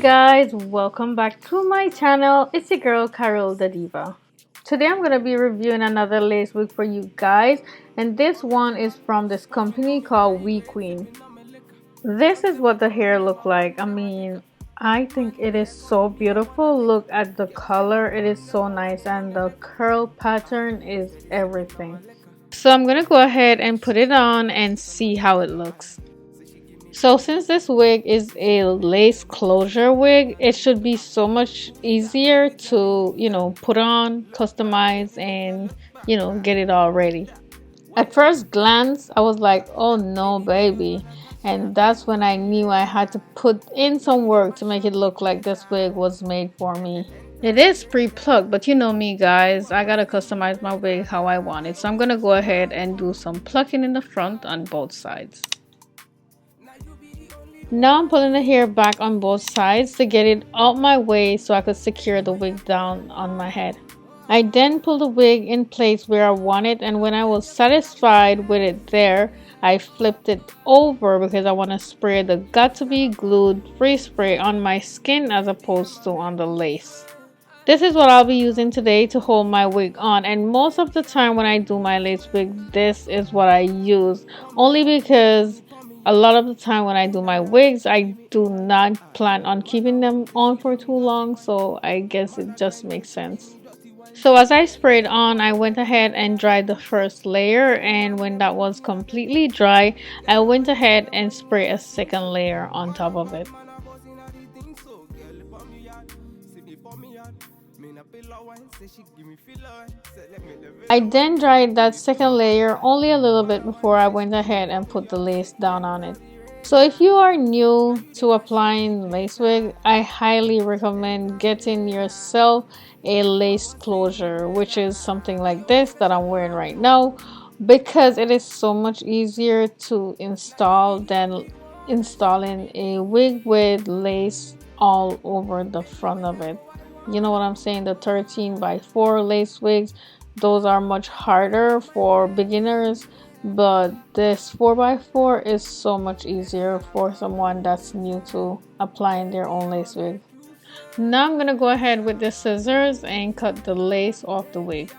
guys, welcome back to my channel. It's your girl Carol the Diva. Today I'm going to be reviewing another lace wig for you guys, and this one is from this company called WeQueen. This is what the hair look like. I think it is so beautiful. Look at the color, it is so nice, and the curl pattern is everything. So I'm going to go ahead and put it on and see how it looks. So since this wig is a lace closure wig, it should be so much easier to, put on, customize, and, get it all ready. At first glance, I was like, oh no, baby. And that's when I knew I had to put in some work to make it look like this wig was made for me. It is pre-plucked, but you know me guys, I gotta customize my wig how I want it. So I'm gonna go ahead and do some plucking in the front on both sides. Now I'm pulling the hair back on both sides to get it out my way so I could secure the wig down on my head. I then pulled the wig in place where I want it, and when I was satisfied with it there, I flipped it over because I want to spray the got to be glued free spray on my skin as opposed to on the lace. This is what I'll be using today to hold my wig on, and most of the time when I do my lace wig, this is what I use, only because a lot of the time when I do my wigs, I do not plan on keeping them on for too long, so I guess it just makes sense. So as I sprayed on, I went ahead and dried the first layer, and when that was completely dry, I went ahead and sprayed a second layer on top of it. I then dried that second layer only a little bit before I went ahead and put the lace down on it. So if you are new to applying lace wig, I highly recommend getting yourself a lace closure, which is something like this that I'm wearing right now, because it is so much easier to install than installing a wig with lace all over the front of it. You know what I'm saying? The 13x4 lace wigs, those are much harder for beginners, but this 4x4 is so much easier for someone that's new to applying their own lace wig. Now I'm gonna go ahead with the scissors and cut the lace off the wig.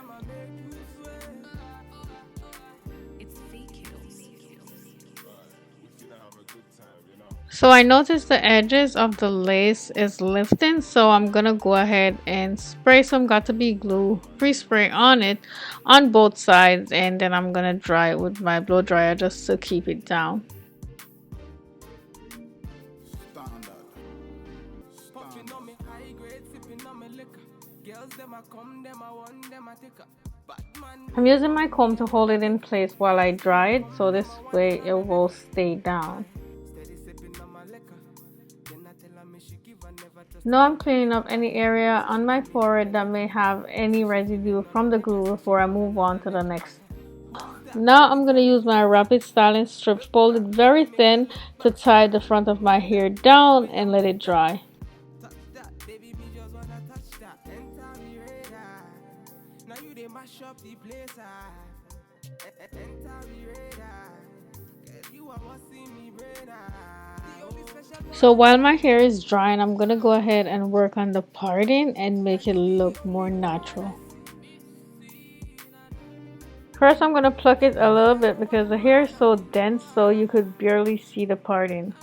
So I noticed the edges of the lace is lifting, so I'm gonna go ahead and spray some got to be glue free spray on it on both sides, and then I'm gonna dry it with my blow dryer just to keep it down. I'm using my comb to hold it in place while I dry it, so this way it will stay down. Now I'm cleaning up any area on my forehead that may have any residue from the glue before I move on to the next. Now I'm going to use my rapid styling strips folded very thin to tie the front of my hair down and let it dry. So while my hair is drying, I'm going to go ahead and work on the parting and make it look more natural. First, I'm going to pluck it a little bit because the hair is so dense, so you could barely see the parting.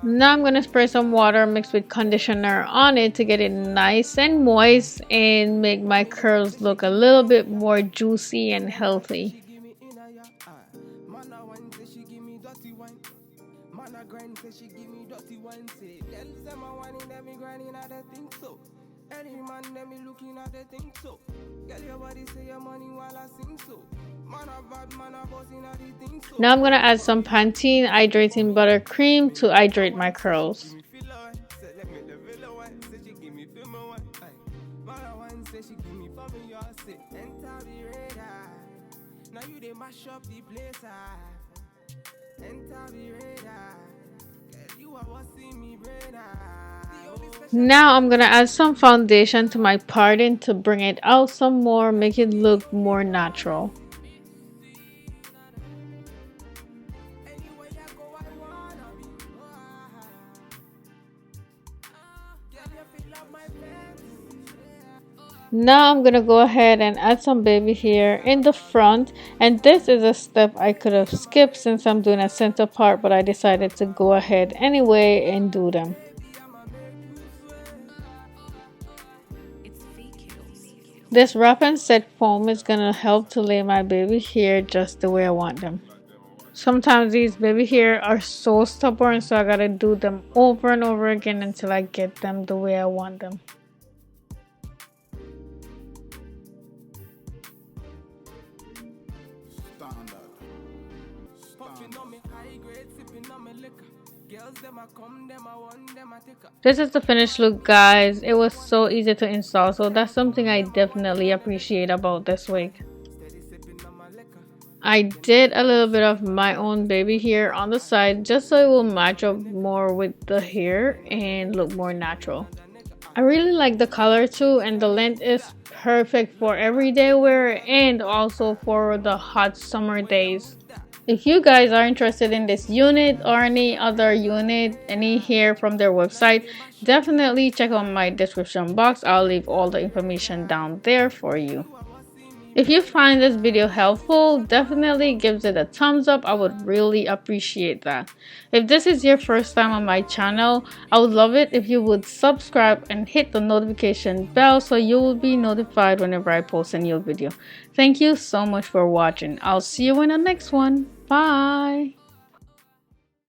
Now I'm going to spray some water mixed with conditioner on it to get it nice and moist and make my curls look a little bit more juicy and healthy. Now I'm going to add some Pantene hydrating buttercream to hydrate my curls. Now I'm gonna add some foundation to my parting to bring it out some more, make it look more natural. Now I'm gonna go ahead and add some baby hair in the front, and this is a step I could have skipped since I'm doing a center part, but I decided to go ahead anyway and do them. This wrap and set foam is gonna help to lay my baby hair just the way I want them. Sometimes these baby hair are so stubborn, so I gotta do them over and over again until I get them the way I want them. This is the finished look, guys. It was so easy to install, so that's something I definitely appreciate about this wig. I did a little bit of my own baby hair on the side just so it will match up more with the hair and look more natural. I really like the color too, and the length is perfect for everyday wear and also for the hot summer days. If you guys are interested in this unit or any other unit, any hair from their website, definitely check out my description box. I'll leave all the information down there for you. If you find this video helpful, definitely give it a thumbs up. I would really appreciate that. If this is your first time on my channel, I would love it if you would subscribe and hit the notification bell so you will be notified whenever I post a new video. Thank you so much for watching. I'll see you in the next one. Bye!